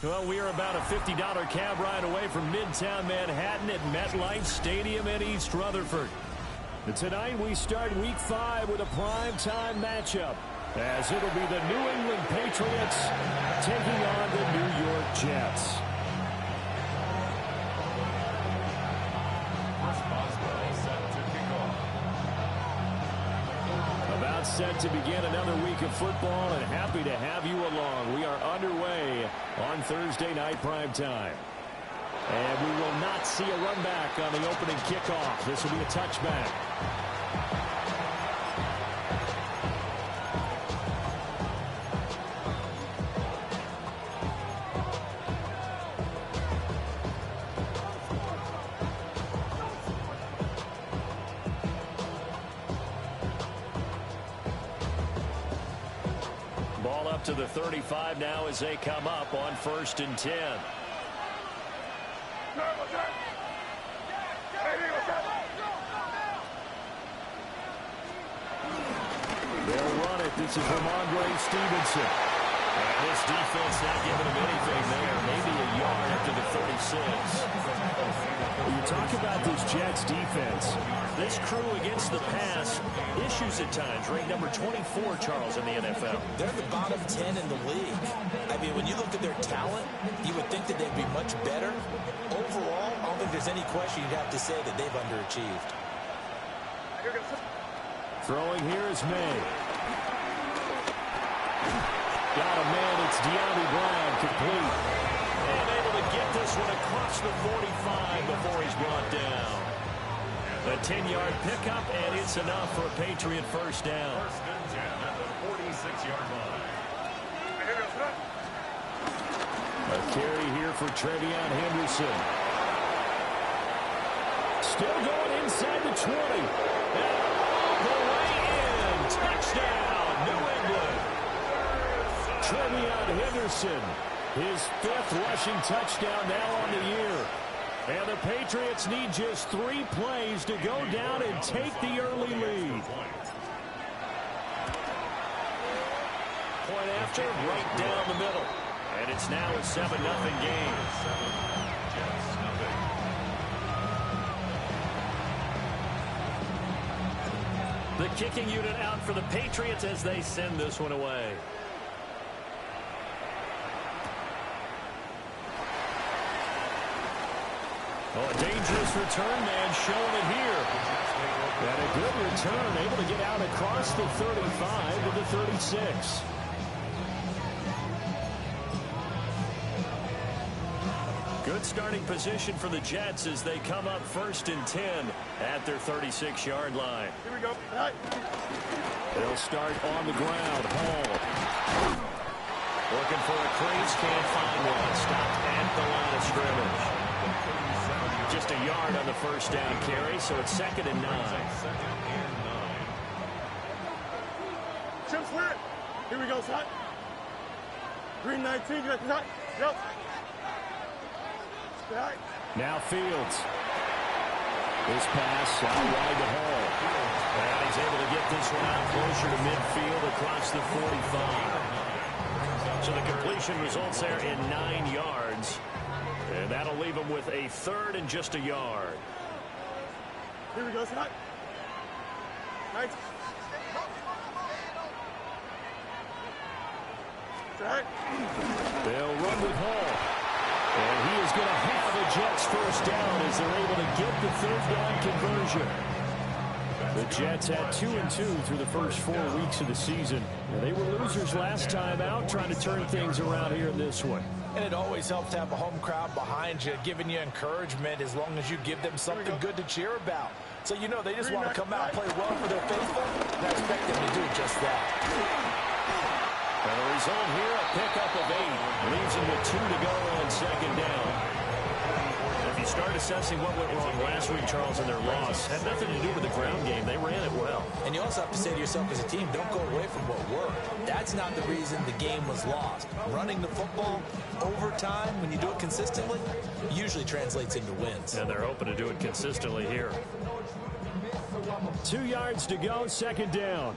Well, we are about a $50 cab ride away from Midtown Manhattan at MetLife Stadium in East Rutherford. And tonight we start Week 5 with a primetime matchup, as it'll be the New England Patriots taking on the New York Jets. About set to begin another week of football, and happy to have you along. We are underway on Thursday night primetime. And we will not see a run back on the opening kickoff. This will be a touchback. Ball up to the 35 now as they come up on 1st and 10. They'll run it. This is Ramondre Stevenson. And this defense not giving him anything there. Maybe a yard after the 36. When you talk about this Jets defense, this crew against the pass, issues at times. Ranked number 24, Charles, in the NFL. They're the bottom 10 in the league. I mean, when you look at their talent, you would think that they'd be much better. Overall, I don't think there's any question you'd have to say that they've underachieved. Throwing here is May. Got a man. It's De'Ami Brown, complete. And able to get this one across the 45 before he's brought down. A 10-yard pickup, and it's enough for a Patriot first down. First and 10 at the 46-yard line. A carry here for Trevion Henderson. Still going inside the 20. And all the way in. Touchdown, New England. Trevion Henderson, his 5th rushing touchdown now on the year. And the Patriots need just 3 plays to go down and take the early lead. Point after, right down the middle. And it's now a 7-0 game. The kicking unit out for the Patriots as they send this one away. Oh, a dangerous return man showing it here. And a good return, able to get out across the 35 to the 36. Good starting position for the Jets as they come up 1st and 10 at their 36-yard line. Here we go. They'll start on the ground. Hall looking for a crease, can't find one. Stopped at the line of scrimmage. Just a yard on the first down carry, so it's 2nd and 9. Chip slant. Here we go, son. Green 19. Yep. Now Fields. This pass out wide to Hall. And he's able to get this one out closer to midfield across the 45. So the completion results there in 9 yards. And that'll leave him with a 3rd and just a yard. Here we go, son. Nice. They'll run with Hall. And he is going to have the Jets first down as they're able to get the 3rd down conversion. The Jets had 2-2 through the first 4 weeks of the season. And they were losers last time out, trying to turn things around here in this one. And it always helps to have a home crowd behind you, giving you encouragement as long as you give them something good to cheer about. So, you know, they just want to come out and play well for their faithful, and I expect them to do just that. And the result here, a pickup of 8. Leaves them with 2 to go on 2nd down. If you start assessing what went wrong last week, Charles, in their loss, had nothing to do with the ground game. They ran it well. And you also have to say to yourself as a team, don't go away from what worked. That's not the reason the game was lost. Running the football over time, when you do it consistently, usually translates into wins. And they're hoping to do it consistently here. 2 yards to go, 2nd down.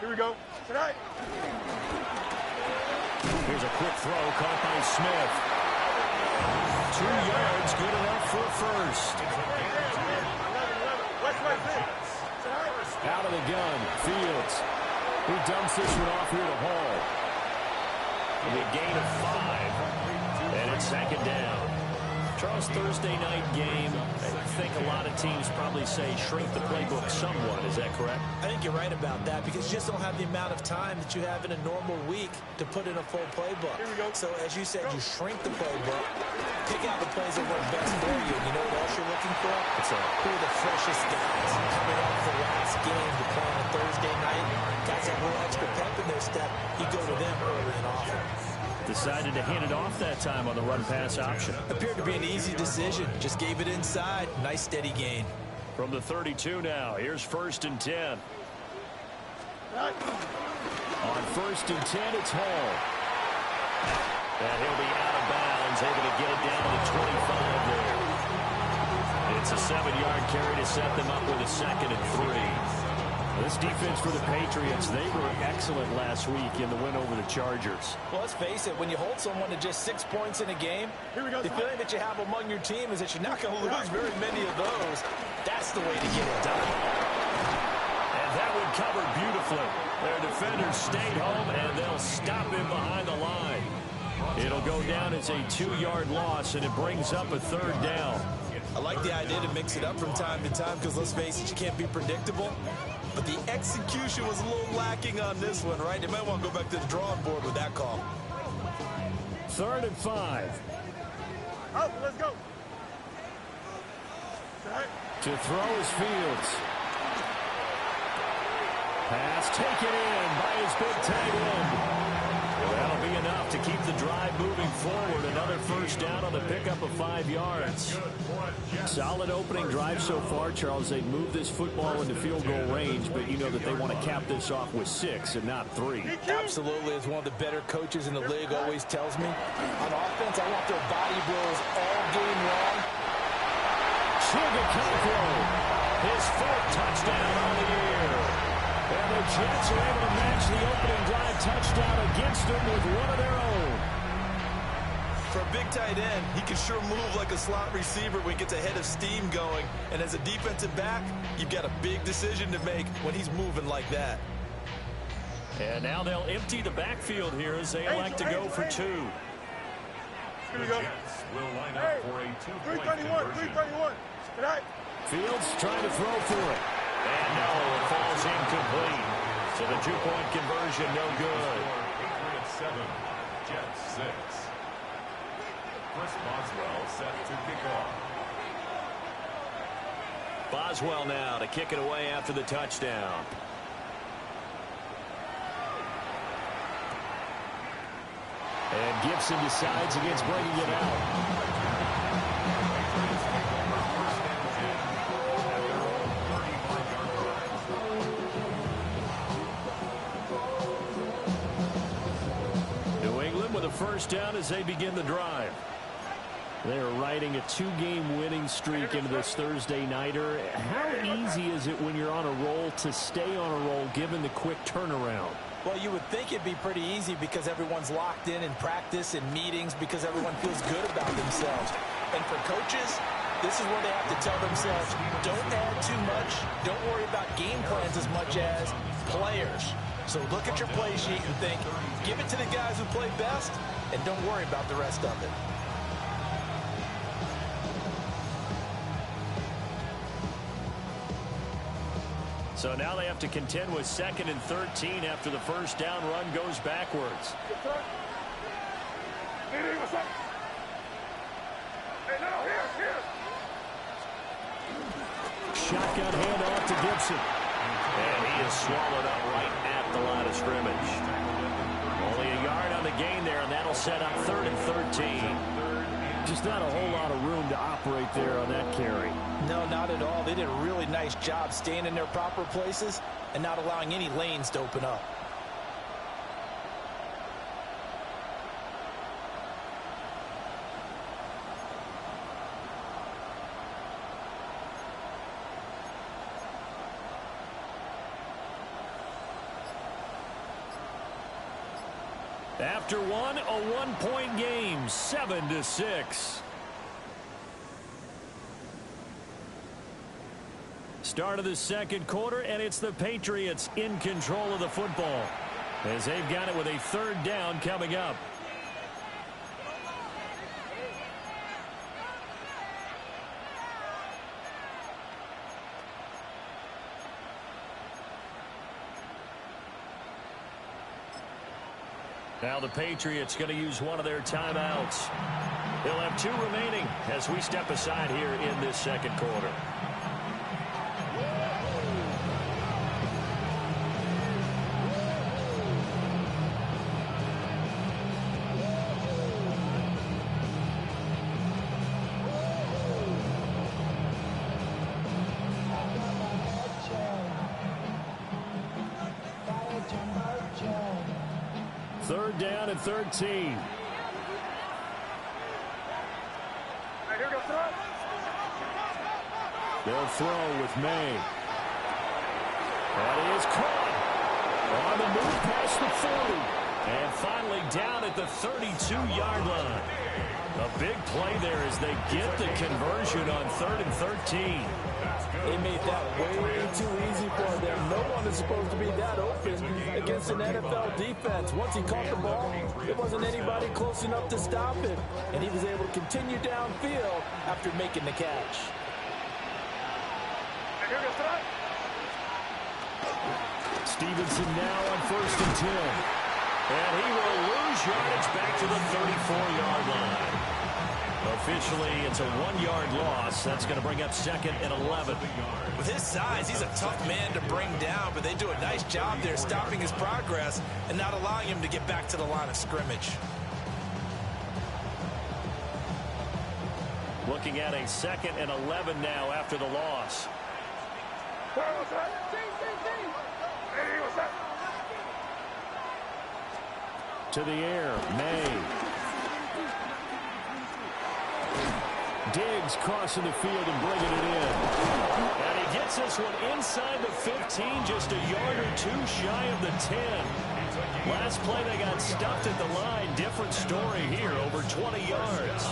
Here we go. Tonight. Here's a quick throw caught by Smith. 2 yards, good enough for first. Out of the gun, Fields. He dumps this one off here to Hall. A gain of 5. And it's second down. Charles, Thursday night game, I think a lot of teams probably say shrink the playbook somewhat. Is that correct? I think you're right about that because you just don't have the amount of time that you have in a normal week to put in a full playbook. So as you said, you shrink the playbook, pick out the plays that work best for you. And you know what else you're looking for? Who are the freshest guys coming off the last game to play on a Thursday night? Guys have a little extra pep in their step. You go to them early and often. Decided to hand it off that time on the run-pass option. Appeared to be an easy decision. Just gave it inside. Nice steady gain. From the 32 now, here's 1st and 10. On 1st and 10, it's Hall. And he'll be out of bounds, able to get it down to the 25 there. It's a 7-yard carry to set them up with a 2nd and 3. This defense for the Patriots, they were excellent last week in the win over the Chargers. Well, let's face it, when you hold someone to just 6 points in a game, the feeling that you have among your team is that you're not going to lose very many of those. That's the way to get it done. And that one covered beautifully. Their defenders stayed home, and they'll stop him behind the line. It'll go down as a 2-yard loss, and it brings up a 3rd down. I like the idea to mix it up from time to time because, let's face it, you can't be predictable. But the execution was a little lacking on this one, right? They might want to go back to the drawing board with that call. 3rd and 5. Oh, let's go. To throw is Fields. Pass taken in by his big tight end. That'll be enough to keep the drive moving forward. Another 1st down on the pickup of 5 yards. Solid opening drive so far, Charles. They've moved this football into field goal range, but you know that they want to cap this off with 6 and not 3. Absolutely. As one of the better coaches in the league always tells me, on offense, I want their body blows all game long. Chigakovo, his 4th touchdown on the year. And the Jets are able to match the opening drive touchdown against them with one of their own. For a big tight end, he can sure move like a slot receiver when he gets a head of steam going. And as a defensive back, you've got a big decision to make when he's moving like that. And now they'll empty the backfield here as they elect to go for 2. Here we go. Will line up for a 2-point 331, conversion. 331. Tonight. Fields trying to throw for it. And no, it falls incomplete. So the 2-point conversion, no good. Patriots 7, Jets 6. Chris Boswell set to kick off. Boswell now to kick it away after the touchdown. And Gibson decides against bringing it out. With a 1st down as they begin the drive. They're riding a 2-game winning streak into this Thursday nighter. How easy is it when you're on a roll to stay on a roll given the quick turnaround? Well, you would think it'd be pretty easy because everyone's locked in practice and meetings because everyone feels good about themselves. And for coaches, this is where they have to tell themselves, don't add too much. Don't worry about game plans as much as players. So look at your play sheet and think, give it to the guys who play best, and don't worry about the rest of it. So now they have to contend with 2nd and 13 after the 1st down run goes backwards. Shotgun handoff to Gibson. And he is swallowed up right at the line of scrimmage. Only a yard on the gain there, and that'll set up 3rd and 13. Just not a whole lot of room to operate there on that carry. No, not at all. They did a really nice job staying in their proper places and not allowing any lanes to open up. After one, a one-point game, 7-6. Start of the second quarter, and it's the Patriots in control of the football as they've got it with a third down coming up. Now the Patriots going to use one of their timeouts. They'll have 2 remaining as we step aside here in this second quarter. Third down and 13. They'll throw with May. That is caught. On the move past the 40. And finally down at the 32-yard line. A big play there as they get the conversion on 3rd and 13. They made that way too easy for them. No one is supposed to be that open against an NFL defense. Once he caught the ball, there wasn't anybody close enough to stop him. And he was able to continue downfield after making the catch. Stevenson now on 1st and 10. And he will lose yardage back to the 34-yard line. Officially, it's a 1-yard loss. That's going to bring up 2nd and 11. With his size, he's a tough man to bring down, but they do a nice job there stopping his progress and not allowing him to get back to the line of scrimmage. Looking at a 2nd and 11 now after the loss. To the air, May. Diggs crossing the field and bringing it in. And he gets this one inside the 15, just a yard or 2 shy of the 10. Last play they got stuffed at the line. Different story here, over 20 yards.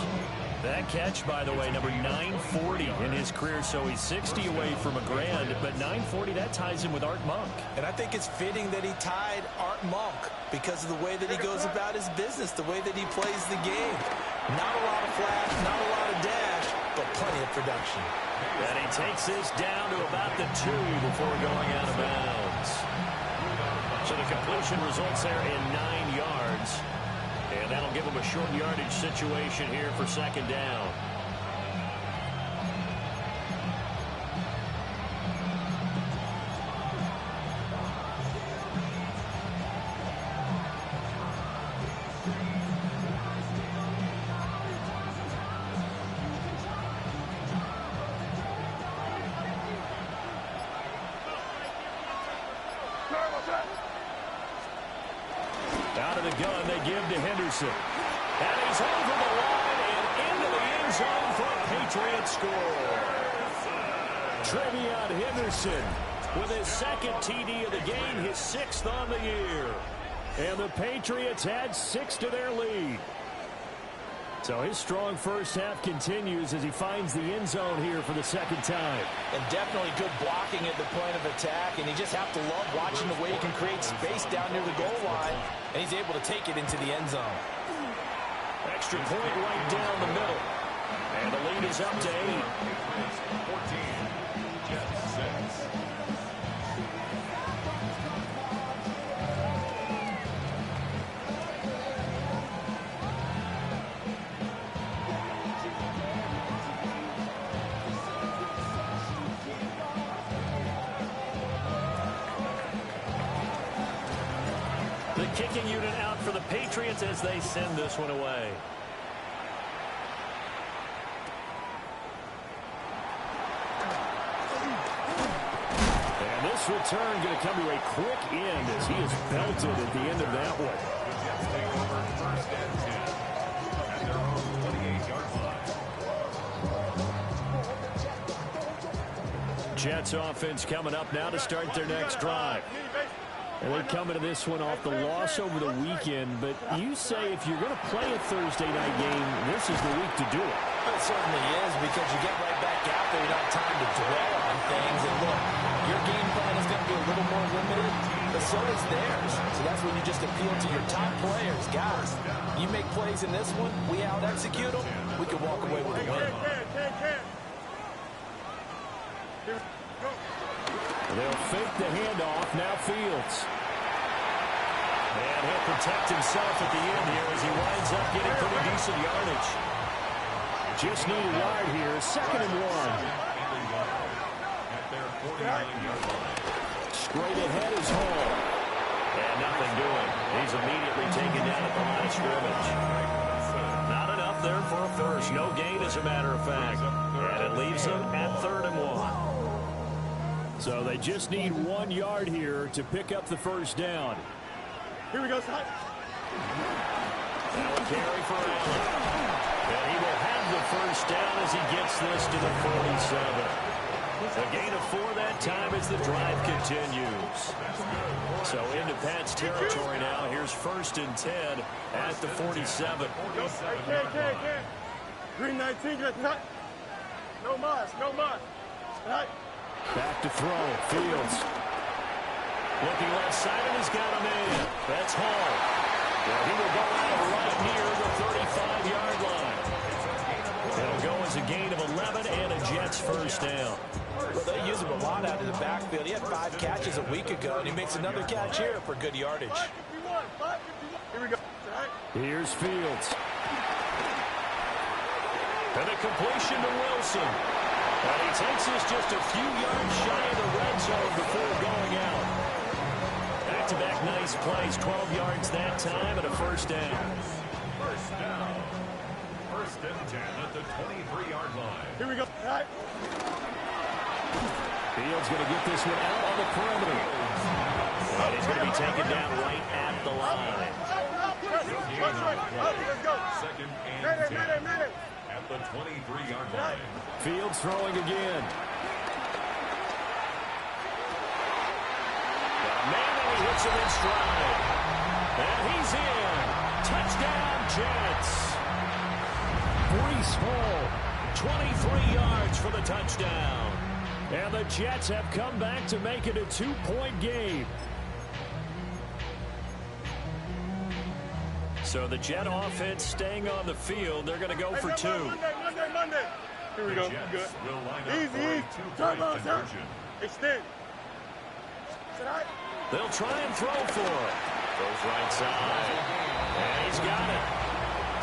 That catch, by the way, number 940 in his career, so he's 60 away from a grand, but 940, that ties him with Art Monk. And I think it's fitting that he tied Art Monk because of the way that he goes about his business, the way that he plays the game. Not a lot of flash, not a lot of dash, but plenty of production. And he takes this down to about the 2 before going out of bounds. So the completion results there in 9 yards. And that'll give him a short yardage situation here for 2nd down. Out of the gun, they give to Henderson. And he's over the line and into the end zone for a Patriots score. Trevion Henderson with his 2nd TD of the game, his 6th on the year. And the Patriots add 6 to their lead. So his strong first half continues as he finds the end zone here for the 2nd time. And definitely good blocking at the point of attack, and you just have to love watching the way he can create space down near the goal line, and he's able to take it into the end zone. Extra point right down the middle. And the lead is up to 8. 14, Jets 6. The kicking unit out for the Patriots as they send this one away. And this return going to come to a quick end as he is belted at the end of that one. The Jets take over 1st and 10 at their own 28-yard line. Jets offense coming up now to start their next drive. And they come into this one off the loss over the weekend, but you say if you're going to play a Thursday night game, this is the week to do it. It certainly is, because you get right back out there. You don't have time to dwell on things. And look, your game plan is going to be a little more limited, but so is theirs. So that's when you just appeal to your top players. Guys, you make plays in this one, we out-execute them, we can walk away with a win. They'll fake the handoff. Now Fields. And he'll protect himself at the end here as he winds up getting pretty decent yardage. Just need a yard here. 2nd and 1. Straight ahead is Hall. And nothing doing. He's immediately taken down at the line of scrimmage. Not enough there for a first. No gain, as a matter of fact. And it leaves them at 3rd and 1. So they just need 1 yard here to pick up the first down. Here we go, son. Now a carry for Allen. And he will have the first down as he gets this to the 47. A gain of 4 that time as the drive continues. So into Pat's territory now. Here's 1st and 10 at the 47. Can't. Green 19, get that. No mas. Right. Back to throw. Fields. Looking left side, and he's got a man. That's Hall. Well, he will go out right near the 35-yard line. It'll go as a gain of 11 and a Jets first down. Well, they use him a lot out of the backfield. He had 5 catches a week ago, and he makes another catch here for good yardage. 551. Here we go. Here's Fields. And a completion to Wilson. And he takes us just a few yards shy of the red zone before going out. Back-to-back nice plays, 12 yards that time, and a first down. First down. 1st and 10 at the 23-yard line. Here we go. Right. Fields going to get this one out on the perimeter. And he's going to be taken down right at the line. Let's go. 2nd and 10 at the 23-yard line. Fields throwing again. He hits him in stride. And he's in. Touchdown, Jets. Breece Hall, 23 yards for the touchdown. And the Jets have come back to make it a 2-point game. So the Jet offense staying on the field. They're going to go for 2. Monday. Here we go. Good. Easy. Turbo, sir. Extend. They'll try and throw for it. Goes right side. And he's got it.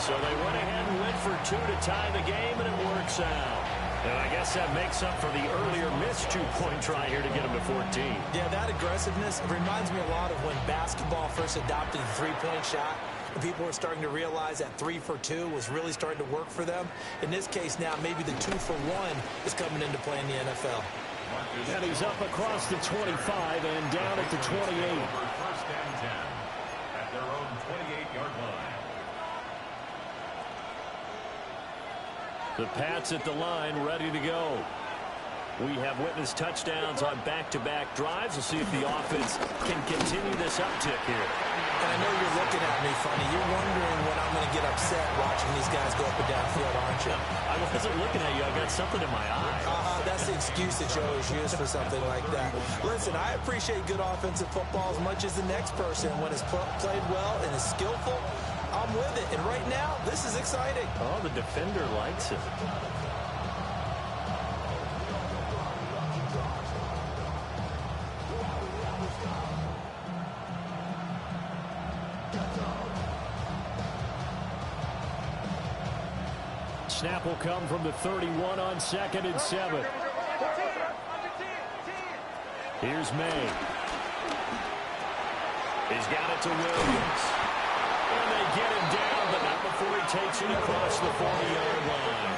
So they went ahead and went for 2 to tie the game, and it works out. And I guess that makes up for the earlier missed 2-point try here to get him to 14. Yeah, that aggressiveness reminds me a lot of when basketball first adopted the 3-point shot. And people were starting to realize that 3 for 2 was really starting to work for them. In this case now, maybe the 2 for 1 is coming into play in the NFL. And he's up across the 25 and down at the 28. 1st and 10 at their own 28-yard line. The Pats at the line, ready to go. We have witnessed touchdowns on back-to-back drives. We'll see if the offense can continue this uptick here. And I know you're looking at me funny. You're wondering when I'm going to get upset watching these guys go up and down field, aren't you? I wasn't looking at you. I got something in my eye. That's the excuse that you always use for something like that. Listen, I appreciate good offensive football as much as the next person. When it's played well and is skillful, I'm with it. And right now, this is exciting. Oh, the defender likes it. Snap will come from the 31 on 2nd and 7. Here's May. He's got it to Williams. And they get him down, but not before he takes it across the 40-yard line.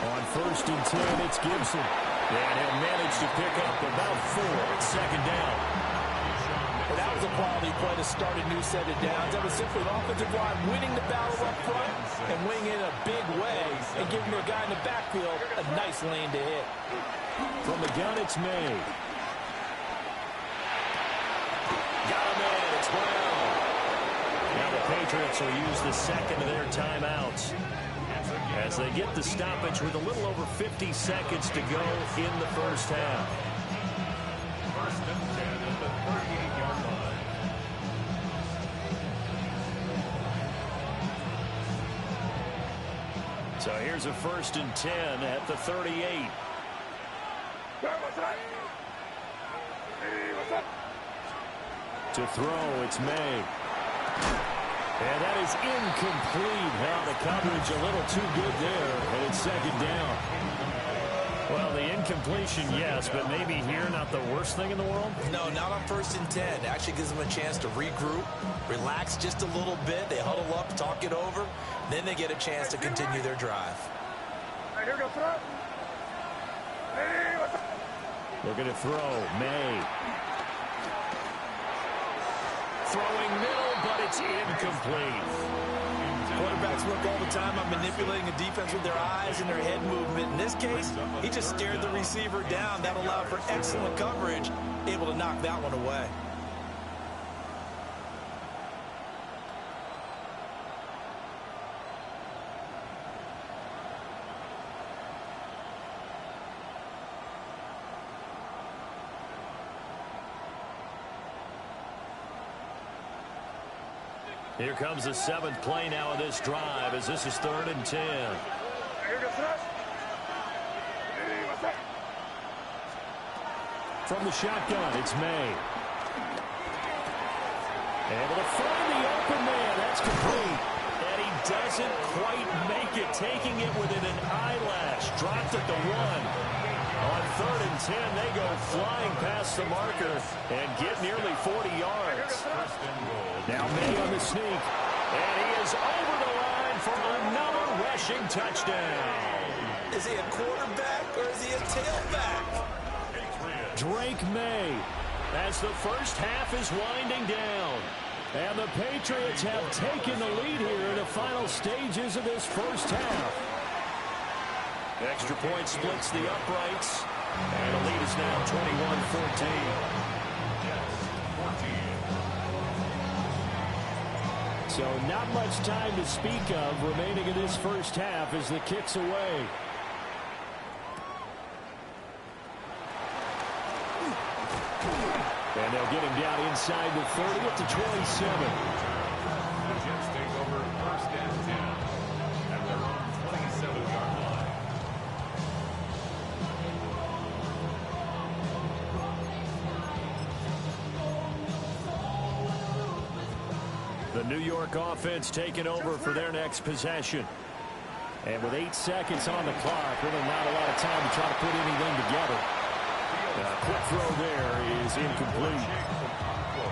On 1st and 10, it's Gibson. And he'll manage to pick up about 4 at 2nd down. That was a quality play to start a new set of downs. That was simply an offensive line winning the battle up front and winning in a big way and giving their guy in the backfield a nice lane to hit. From the gun, it's May. Got him in. It's Brown. Now the Patriots will use the second of their timeouts as they get the stoppage with a little over 50 seconds to go in the first half. First and 10 at the 38-yard line. So here's a first and 10 at the 38. To throw, it's May. And that is incomplete. Now the coverage a little too good there, and it's second down. Well, the incompletion, yes, but maybe here not the worst thing in the world? No, not on first and 10. It actually gives them a chance to regroup, relax just a little bit. They huddle up, talk it over. Then they get a chance to continue their drive. Looking to throw, May. Throwing middle, but it's incomplete. Quarterbacks work all the time on manipulating a defense with their eyes and their head movement. In this case, he just stared the receiver down. That allowed for excellent coverage, able to knock that one away. Here comes the seventh play now of this drive as this is 3rd and 10. From the shotgun, it's May. Able to find the open man. That's complete. And he doesn't quite make it, taking it within an eyelash. Dropped at the 1. On 3rd and 10, they go flying past the marker and get nearly 40 yards. Now May on the sneak, and he is over the line for another rushing touchdown. Is he a quarterback or is he a tailback? Drake May, as the first half is winding down. And the Patriots have taken the lead here in the final stages of this first half. Extra point splits the uprights, and the lead is now 21-14. So not much time to speak of remaining in this first half as the kick's away. And they'll get him down inside the 30 up to 27. The Jets take over 1st and 10 at their own 27-yard line. The New York offense taking over for their next possession. And with 8 seconds on the clock, really not a lot of time to try to put anything together. Quick throw there is incomplete.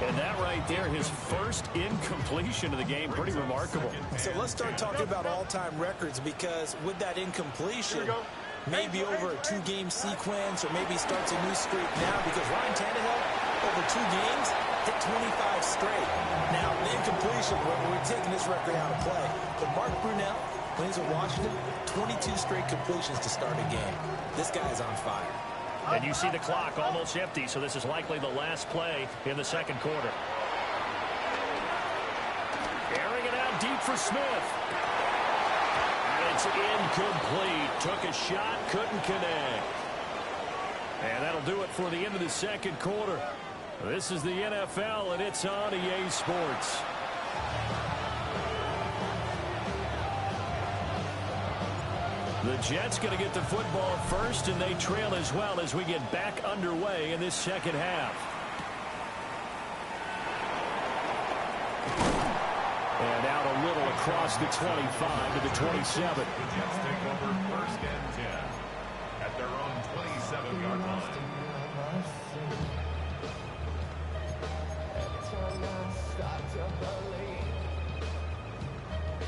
And that right there, his first incompletion of the game, pretty remarkable. So let's start talking about all-time records, because with that incompletion, maybe over a 2-game sequence, or maybe starts a new streak now, because Ryan Tannehill, over 2 games, hit 25 straight. Now, the incompletion, we're taking this record out of play. But Mark Brunell, when he's in Washington, 22 straight completions to start a game. This guy is on fire. And you see the clock almost empty, so this is likely the last play in the second quarter. Airing it out deep for Smith. And it's incomplete. Took a shot, couldn't connect. And that'll do it for the end of the second quarter. This is the NFL, and it's on EA Sports. The Jets going to get the football first, and they trail as well as we get back underway in this second half. And out a little across the 25 to the 27. The Jets take over 1st and 10 at their own 27-yard line.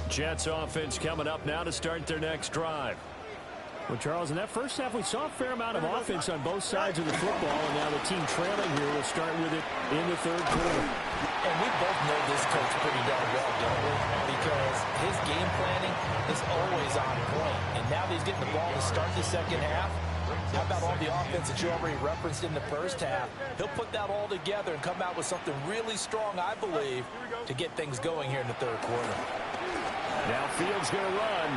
Jets offense coming up now to start their next drive. Well, Charles, in that first half, we saw a fair amount of offense on both sides of the football, and now the team trailing here will start with it in the third quarter. And we both know this coach pretty darn well, don't we? Because his game planning is always on point. And now that he's getting the ball to start the second half, how about all the offense that you already referenced in the first half? He'll put that all together and come out with something really strong, I believe, to get things going here in the third quarter. Now Fields going to run.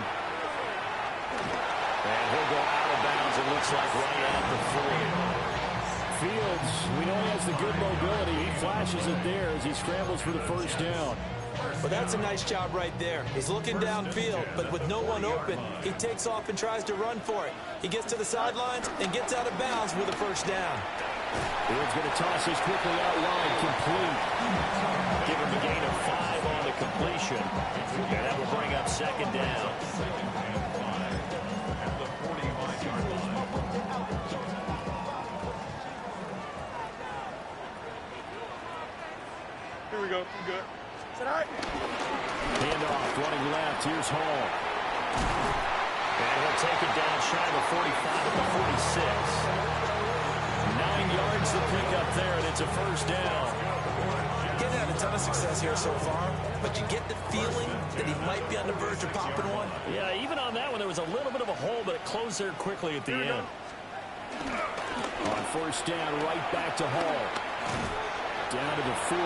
And he'll go out of bounds, it looks like, right at the 40. Fields, we know he has the good mobility. He flashes it there as he scrambles for the first down. Well, that's a nice job right there. He's looking downfield, but with no one open, he takes off and tries to run for it. He gets to the sidelines and gets out of bounds with a first down. Fields going to toss this quickly out wide, complete. Give him a gain of 5 on the completion. And that will bring up second down. Here we go. I'm good. Sit high. Handoff, running left. Here's Hall. And he'll take it down shy of the 45 at the 46. 9 yards to pick up there, and it's a first down. Getting had a ton of success here so far, but you get the feeling that he might be on the verge of popping one. Yeah, even on that one, there was a little bit of a hole, but it closed there quickly at the end. On first down, right back to Hall. Down to the 42,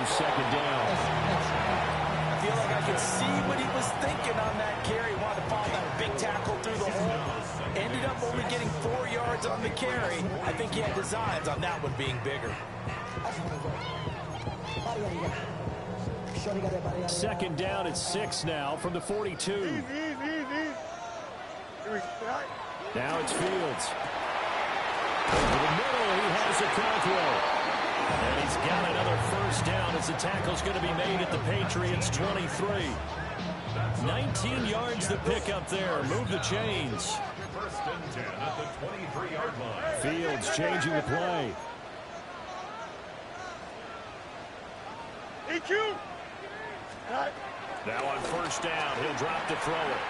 second down. I feel like I can see what he was thinking on that carry. Wanted to follow that big tackle through the hole. Ended up only getting 4 yards on the carry. I think he had designs on that one being bigger. Second down at 6 now from the 42. Now it's Fields. Over the middle, he has a Caldwell. And he's got another first down as the tackle's going to be made at the Patriots' 23. 19 yards to pick up there. Move the chains. First and 10 at the 23-yard line. Fields changing the play. EQ. Now on first down, he'll drop to throw it.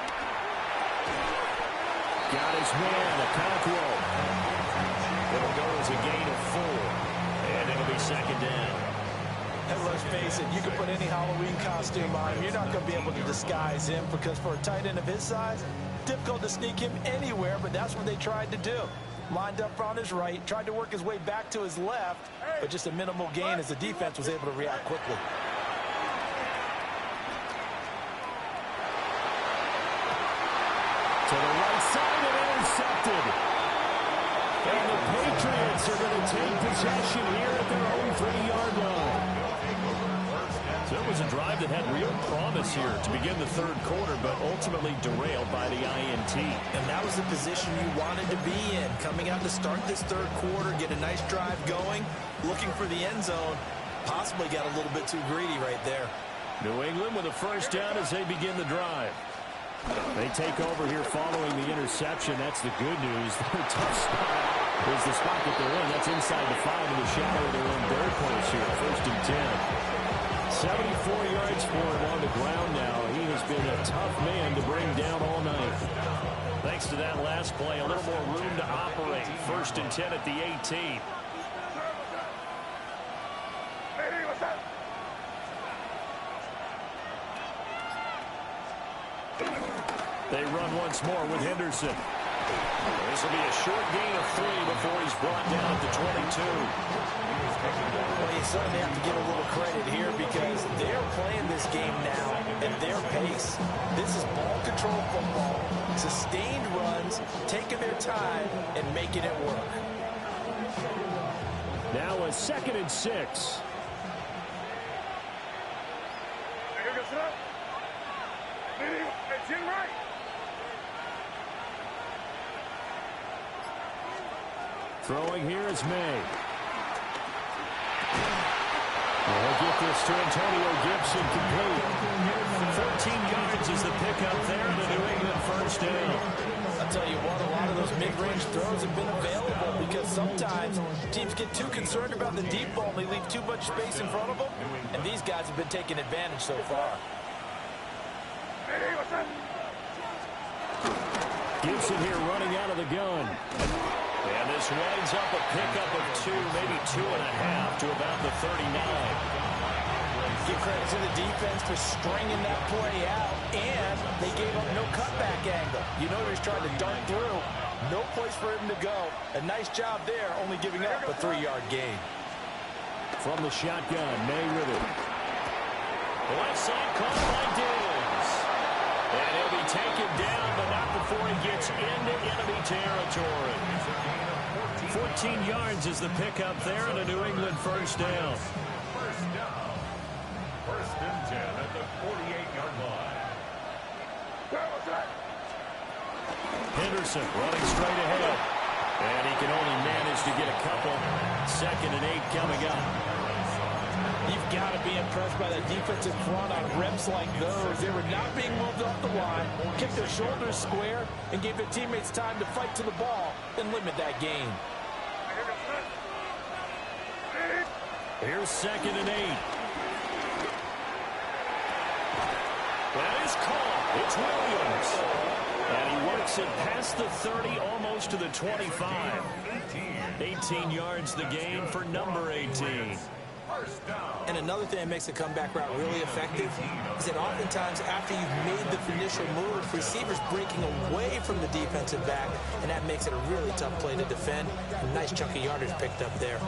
Got his man, Okonkwo. It'll go as a gain of 4. And it'll be second down. And let's face it, you can put any Halloween costume on him. You're not going to be able to disguise him because for a tight end of his size, difficult to sneak him anywhere, but that's what they tried to do. Lined up on his right, tried to work his way back to his left, but just a minimal gain as the defense was able to react quickly. To the right side and intercepted. And the Patriots are going to take possession here at their own 3-yard line. So it was a drive that had real promise here to begin the third quarter, but ultimately derailed by the INT. And that was the position you wanted to be in. Coming out to start this third quarter, get a nice drive going, looking for the end zone. Possibly got a little bit too greedy right there. New England with a first down as they begin the drive. They take over here following the interception. That's the good news. Their tough spot is the spot that they're in. That's inside the 5 in the shadow of their own goal post here. First and 10. 74 yards for him on the ground now. He has been a tough man to bring down all night. Thanks to that last play, a little more room to operate. First and 10 at the 18. They run once more with Henderson. This will be a short gain of 3 before he's brought down at the 22. Well, you certainly have to give a little credit here because they're playing this game now at their pace. This is ball control football, sustained runs, taking their time and making it work. Now a 2nd and 6. Throwing here is May. They'll get this to Antonio Gibson complete. 14 yards is the pickup there. The New England first down. I'll tell you what, a lot of those mid-range throws have been available because sometimes teams get too concerned about the deep ball and they leave too much space in front of them. And these guys have been taking advantage so far. Gibson here running out of the gun. And this winds up a pickup of 2, maybe 2.5 to about the 39. Give credit to the defense for stringing that play out, and they gave up no cutback angle. You know he was trying to dart through. No place for him to go. A nice job there, only giving up a 3-yard gain. From the shotgun, May with it. Left side caught by Diggs. And he'll be taken down, but not before he gets into enemy territory. 14 yards is the pickup there, and a New England first down. First and 10 at the 48-yard line. Henderson running straight ahead. And he can only manage to get a couple. 2nd and 8 coming up. You've got to be impressed by that defensive front on reps like those. They were not being moved off the line, kept their shoulders square, and gave their teammates time to fight to the ball and limit that gain. Here's 2nd and 8. That is caught. It's Williams. And he works it past the 30, almost to the 25. 18 yards the gain for number 18. And another thing that makes the comeback route really effective is that oftentimes after you've made the initial move, receivers breaking away from the defensive back, and that makes it a really tough play to defend. A nice chunk of yardage picked up there.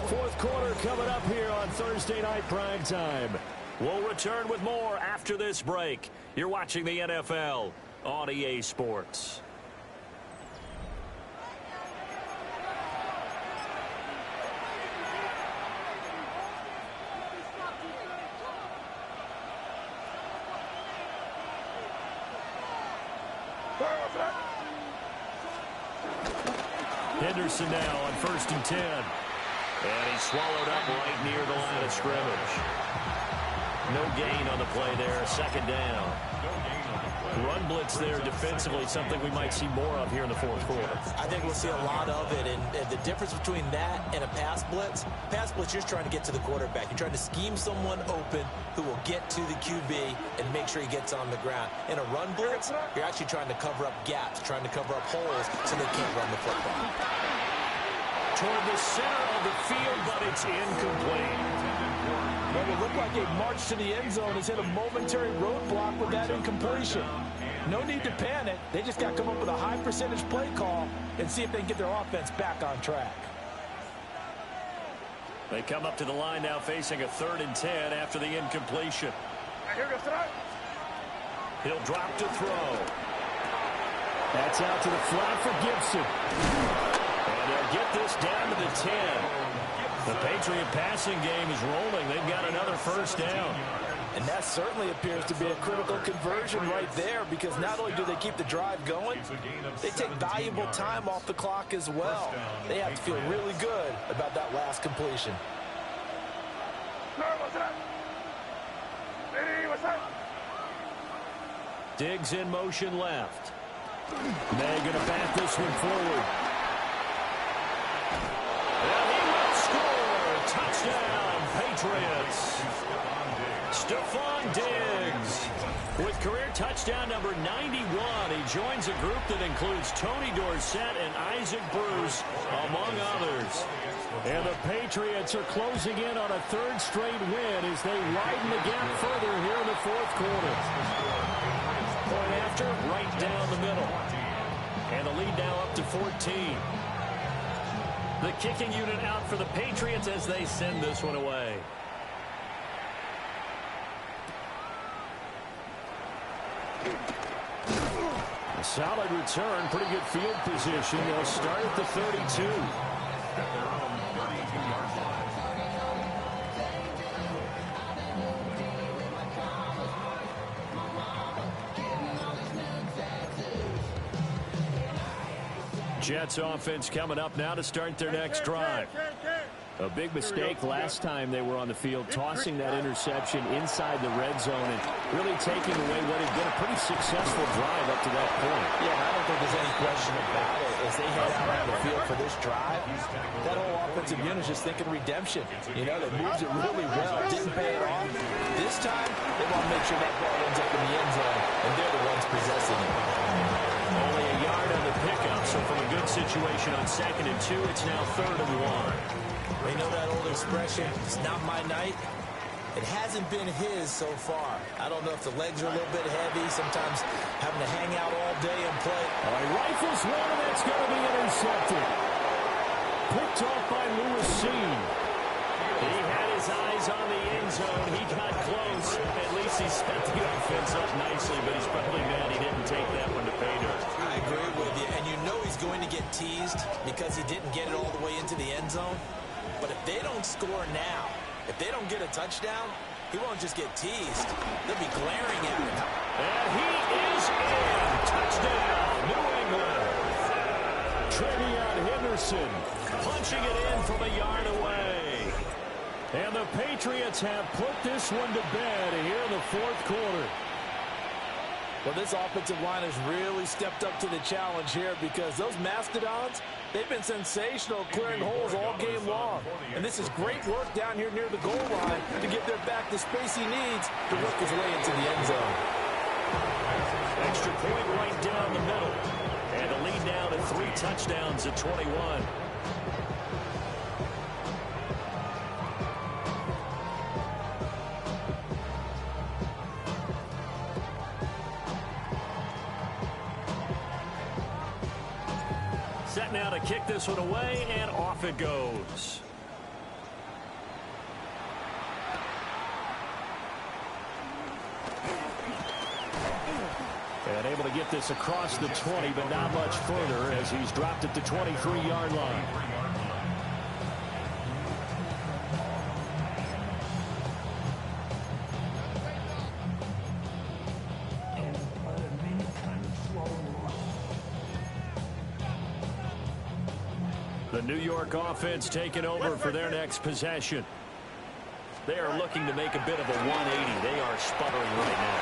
Fourth quarter coming up here on Thursday Night Prime Time. We'll return with more after this break. You're watching the NFL on EA Sports. Henderson now on 1st and 10. And he's swallowed up right near the line of scrimmage. No gain on the play there. 2nd down. Run blitz there defensively, something we might see more of here in the fourth quarter. I think we'll see a lot of it, and the difference between that and a pass blitz, you're just trying to get to the quarterback. You're trying to scheme someone open who will get to the QB and make sure he gets on the ground. In a run blitz, you're actually trying to cover up gaps, trying to cover up holes so they can't run the football. Toward the center of the field, but it's incomplete. Well, it looked like a march to the end zone has hit a momentary roadblock with that incompletion. No need to panic. They just got to come up with a high percentage play call and see if they can get their offense back on track. They come up to the line now facing a 3rd and 10 after the incompletion. He'll drop to throw. That's out to the flat for Gibson. And they'll get this down to the 10. The Patriot passing game is rolling. They've got another first down. And that certainly appears to be a critical conversion right there, because not only do they keep the drive going, they take valuable time off the clock as well. They have to feel really good about that last completion. Diggs in motion left. May going to bat this one forward. Touchdown, Patriots. Stephon Diggs with career touchdown number 91. He joins a group that includes Tony Dorsett and Isaac Bruce, among others. And the Patriots are closing in on a 3rd straight win as they widen the gap further here in the fourth quarter. Point after, right down the middle. And the lead now up to 14. The kicking unit out for the Patriots as they send this one away. A solid return, pretty good field position. They'll start at the 32. Jets offense coming up now to start their next drive. A big mistake last time they were on the field, tossing that interception inside the red zone and really taking away what had been a pretty successful drive up to that point. Yeah, I don't think there's any question about it. as they head out on the field for this drive, that whole offensive unit is just thinking redemption. You know, they moved it really well, didn't pay it off. This time, they want to make sure that ball ends up in the end zone, and they're the ones possessing it. Only a yard on the pickup, so from a good situation on 2nd and 2, it's now 3rd and 1. They know that old expression, it's not my night. It hasn't been his so far. I don't know if the legs are a little bit heavy, sometimes having to hang out all day and play. All right, rifles one, and that's going to be intercepted. Picked off by Lewis Seen. He had his eyes on the end zone. He got close. At least he set the offense up nicely, but he's probably mad he didn't take that one to pay dirt. I agree with you, and you know he's going to get teased because he didn't get it all the way into the end zone. But if they don't score now, if they don't get a touchdown, he won't just get teased. They'll be glaring at him. And he is in. Touchdown, New England. Trevion Henderson punching it in from a yard away. And the Patriots have put this one to bed here in the 4th quarter. Well, this offensive line has really stepped up to the challenge here because those Mastodons, they've been sensational clearing holes all game long. And this is great work down here near the goal line to get their back the space he needs to work his way into the end zone. Extra point right down the middle. And the lead now to 3 touchdowns at 21. Set now to kick this one away, and off it goes. And able to get this across the 20, but not much further as he's dropped at the 23-yard line. The New York offense taking over for their next possession. They are looking to make a bit of a 180. They are sputtering right now.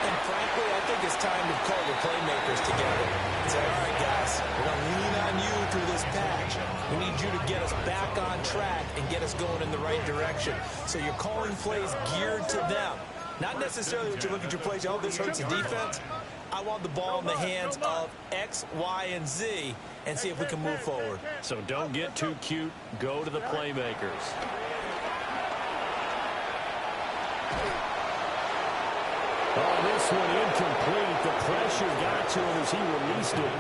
And frankly, I think it's time to call your playmakers together and say, all right, guys, we're going to lean on you through this patch. We need you to get us back on track and get us going in the right direction. So you're calling plays geared to them. Not necessarily that you look at your plays, oh, this hurts the defense. I want the ball in the hands of X, Y, and Z and see if we can move forward. So don't get too cute. Go to the playmakers. Oh, this one incomplete. The pressure got to him as he released it.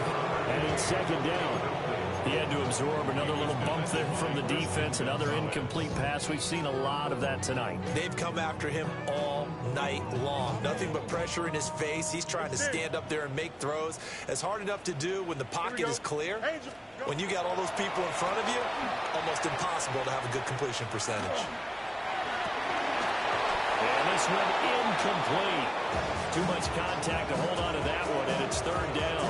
And it's 2nd down. He had to absorb another little bump there from the defense. Another incomplete pass. We've seen a lot of that tonight. They've come after him all night long. Nothing but pressure in his face. He's trying to stand up there and make throws. It's hard enough to do when the pocket is clear. When you got all those people in front of you, almost impossible to have a good completion percentage. And this one incomplete. Too much contact to hold on to that one, and it's 3rd down.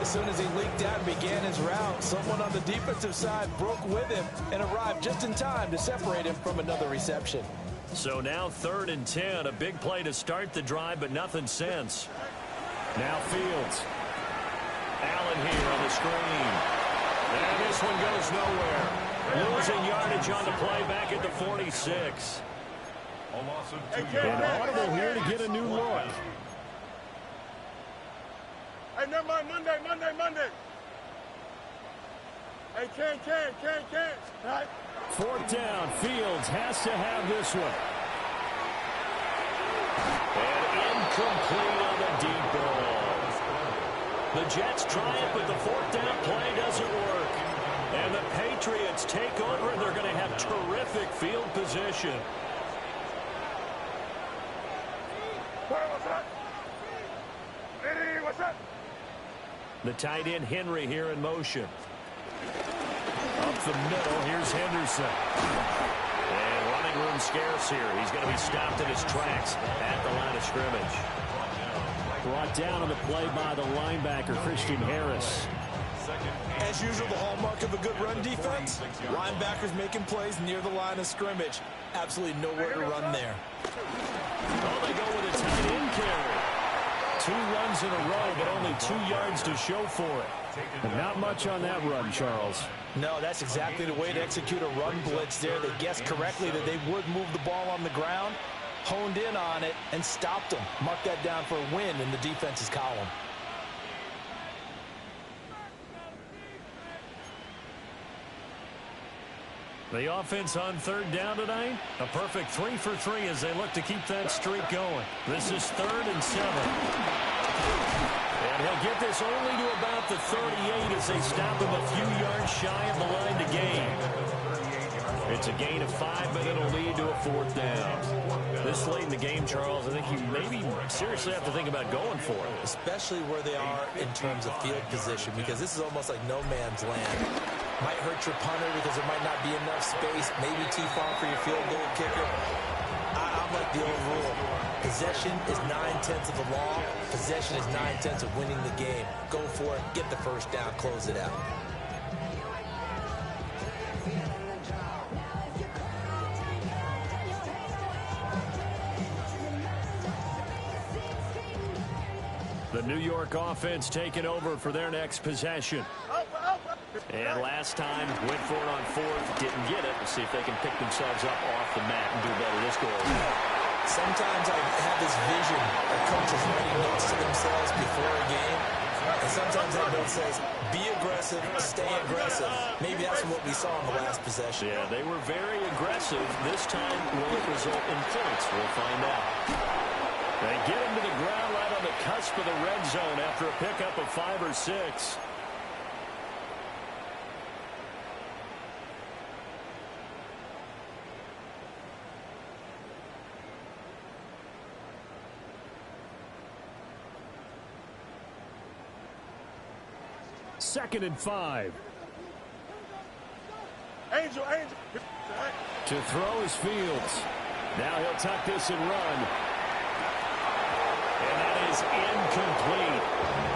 As soon as he leaked out and began his route, someone on the defensive side broke with him and arrived just in time to separate him from another reception. So now 3rd and 10, a big play to start the drive, but nothing since. Now Fields. Allen here on the screen. And this one goes nowhere. Losing yardage on the play back at the 46. And audible here to get a new look. Hey, never mind, Monday. Hey, can. All right. 4th down, Fields has to have this one. And incomplete on the deep ball. The Jets try it, but the 4th down play doesn't work. And the Patriots take over, and they're going to have terrific field position. What's up? The tight end Henry here in motion. Up the middle, here's Henderson. And running room scarce here. He's going to be stopped in his tracks at the line of scrimmage. Brought down on the play by the linebacker, Christian Harris. As usual, the hallmark of a good run defense, linebackers making plays near the line of scrimmage. Absolutely nowhere to run there. Oh, they go with a tight end carry. 2 runs in a row, but only 2 yards to show for it. And not much on that run, Charles. No, that's exactly the way to execute a run blitz there. They guessed correctly that they would move the ball on the ground, honed in on it, and stopped them. Mark that down for a win in the defense's column. The offense on 3rd down tonight, a perfect 3 for 3 as they look to keep that streak going. This is 3rd and 7. And he'll get this only to about the 38 as they stop him a few yards shy of the line to gain. It's a gain of 5, but it'll lead to a 4th down. This late in the game, Charles, I think you maybe seriously have to think about going for it. Especially where they are in terms of field position, because this is almost like no man's land. Might hurt your punter because there might not be enough space, maybe too far for your field goal kicker. I'm like the old rule. Possession is 9/10 of the law. Possession is 9/10 of winning the game. Go for it, get the first down, close it out. The New York offense taking over for their next possession. And last time, went for it on 4th, didn't get it. We'll see if they can pick themselves up off the mat and do better this goal. Sometimes I have this vision of coaches writing notes to themselves before a game. And sometimes that note says, be aggressive, stay aggressive. Maybe that's what we saw in the last possession. Yeah, they were very aggressive. This time, will it result in points? We'll find out. They get him to the ground right on the cusp of the red zone after a pickup of 5 or 6. Second and 5. Angel. To throw is Fields. Now he'll tuck this and run. And that is incomplete.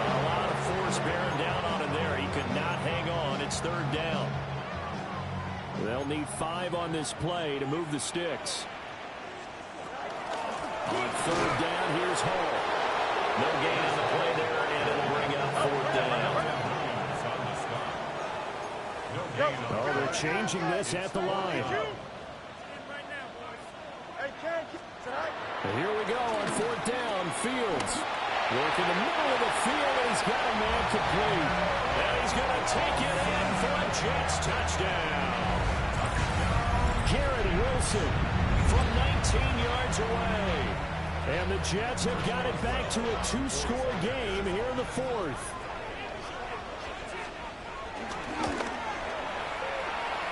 A lot of force bearing down on him there. He could not hang on. It's 3rd down. They'll need 5 on this play to move the sticks. On 3rd down, here's Hall. No gain on the play there, and it'll bring up 4th down. Oh, they're changing this at the line. And here we go on 4th down. Fields work in the middle of the field, and he's got a man complete. And he's going to take it in for a Jets touchdown. Garrett Wilson from 19 yards away. And the Jets have got it back to a 2-score game here in the 4th.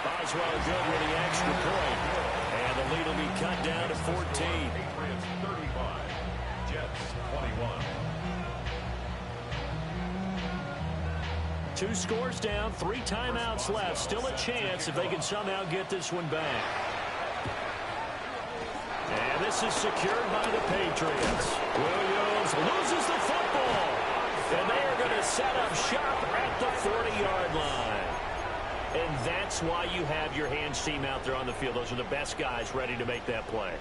Boswell good with the extra point. And the lead will be cut down to 14. Patriots 35, Jets 21. 2 scores down, 3 timeouts left. Still a chance if they can somehow get this one back. And this is secured by the Patriots. Williams loses the football. And they are going to set up shop at the 40-yard line. And that's why you have your hands team out there on the field. Those are the best guys ready to make that play.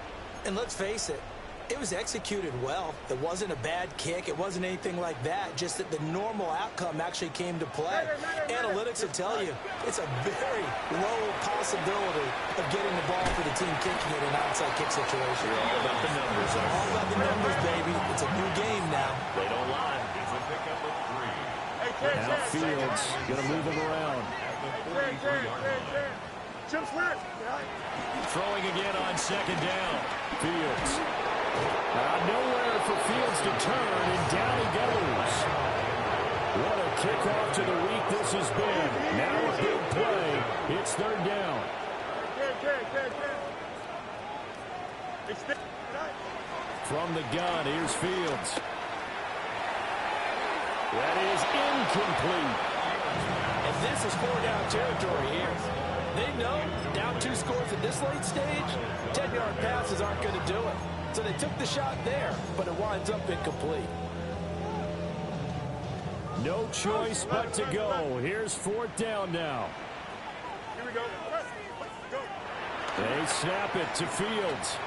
And let's face it, it was executed well. It wasn't a bad kick. It wasn't anything like that. Just that the normal outcome actually came to play. Analytics will tell you it's a very low possibility of getting the ball for the team kicking it in an onside kick situation. You're all about the numbers. All about the numbers, baby. It's a new game now. They don't lie. It's a pickup of 3. Now Fields going to move him around. Throwing again on 2nd down. Fields. Nowhere for Fields to turn, and down he goes. What a kickoff to the week this has been. Now a big play. It's 3rd down. From the gun, here's Fields. That is incomplete. And this is 4-down territory here. They know down 2 scores at this late stage, 10-yard passes aren't going to do it. So they took the shot there, but it winds up incomplete. No choice but to go. Here's 4th down now. Here we go. They snap it to Fields.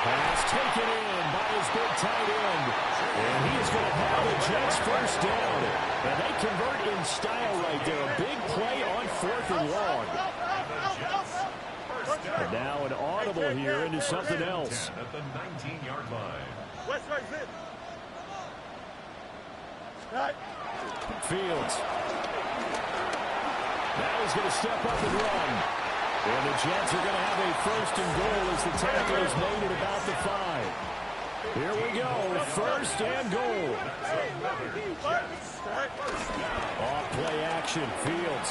Pass taken in. by his big tight end. And he is going to have the Jets first down. And they convert in style right there. A big play on 4th and long. And now an audible here into something else. At the 19-yard line. Fields. Now he's going to step up and run. And the Jets are going to have a 1st and goal as the tackle is made at about the 5. Here we go. 1st and goal. Off play action. Fields.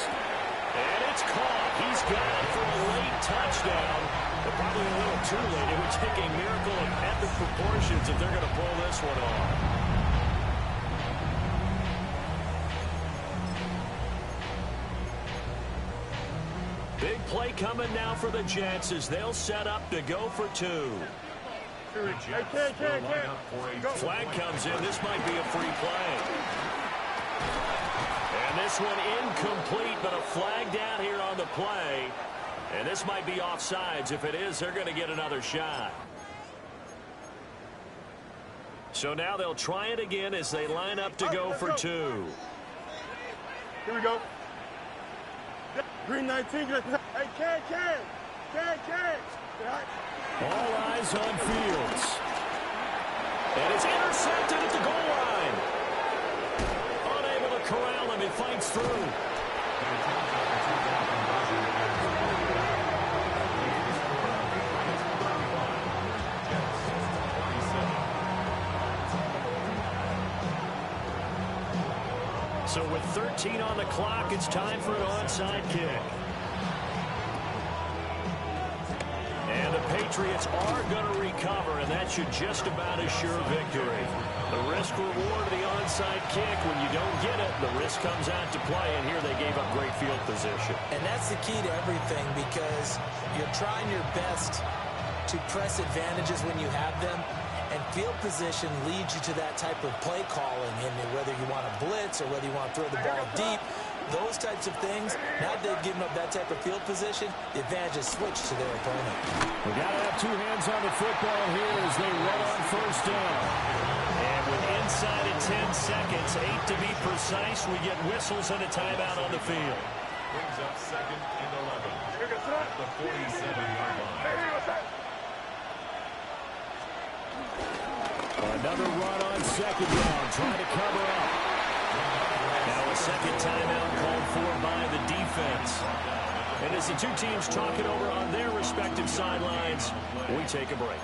And it's caught. He's got it for a late touchdown. But probably a little too late. It would take a miracle of epic proportions if they're going to pull this one off. Big play coming now for the Jets as they'll set up to go for 2. Flag comes in. This might be a free play. And this one incomplete, but a flag down here on the play. And this might be offsides. If it is, they're going to get another shot. So now they'll try it again as they line up to go for 2. Here we go. Green 19. Hey, can. All eyes on Fields. And it's intercepted at the goal line. Unable to corral him. He fights through. So with 13 on the clock, it's time for an onside kick. And the Patriots are going to recover, and that should just about assure victory. The risk-reward of the onside kick, when you don't get it, the risk comes out to play, and here they gave up great field position. And that's the key to everything, because you're trying your best to press advantages when you have them, and field position leads you to that type of play calling, and whether you want to blitz or whether you want to throw the ball deep, those types of things, now that they've given up that type of field position, the advantage is switched to their opponent. We got to have 2 hands on the football here as they run on 1st down. And with inside of 10 seconds, 8 to be precise, we get whistles and a timeout on the field. Brings up 2nd and 11 at the 47-yard line. Another run on 2nd down, trying to cover up. Now a 2nd timeout called for by the defense. And as the 2 teams talk it over on their respective sidelines, we take a break.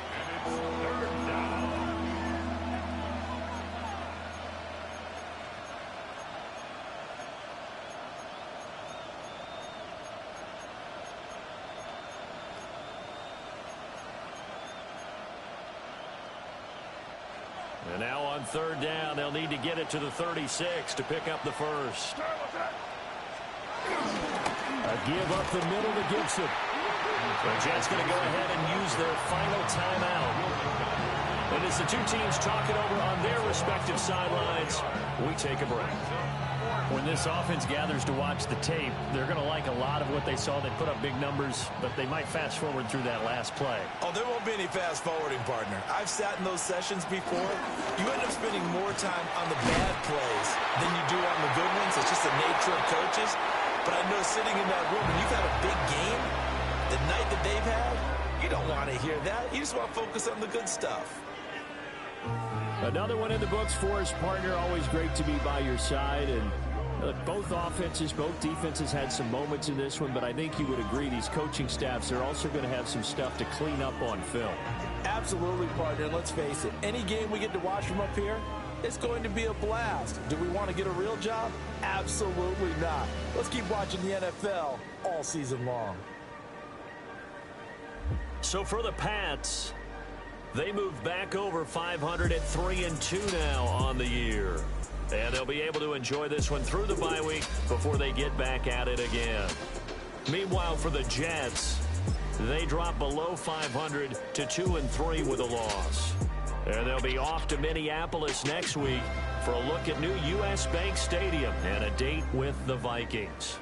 And now on 3rd down, they'll need to get it to the 36 to pick up the 1st. A give up the middle to Gibson. The Jets going to go ahead and use their final timeout. And as the 2 teams talk it over on their respective sidelines, we take a break. When this offense gathers to watch the tape, they're going to like a lot of what they saw. They put up big numbers, but they might fast forward through that last play. Oh, there won't be any fast forwarding, partner. I've sat in those sessions before. You end up spending more time on the bad plays than you do on the good ones. It's just the nature of coaches. But I know sitting in that room, and you've had a big game, the night that they've had, you don't want to hear that. You just want to focus on the good stuff. Another one in the books for us, partner. Always great to be by your side. And both offenses, both defenses had some moments in this one, but I think you would agree these coaching staffs are also going to have some stuff to clean up on film. Absolutely, partner. Let's face it, any game we get to watch from up here, it's going to be a blast. Do we want to get a real job? Absolutely not. Let's keep watching the NFL all season long. So for the Pats, they move back over 500 at 3-2 now on the year. And they'll be able to enjoy this one through the bye week before they get back at it again. Meanwhile, for the Jets, they drop below 500 to 2-3 with a loss. And they'll be off to Minneapolis next week for a look at new U.S. Bank Stadium and a date with the Vikings.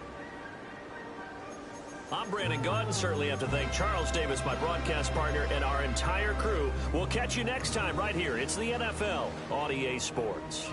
I'm Brandon Gaudin. Certainly have to thank Charles Davis, my broadcast partner, and our entire crew. We'll catch you next time right here. It's the NFL on EA Sports.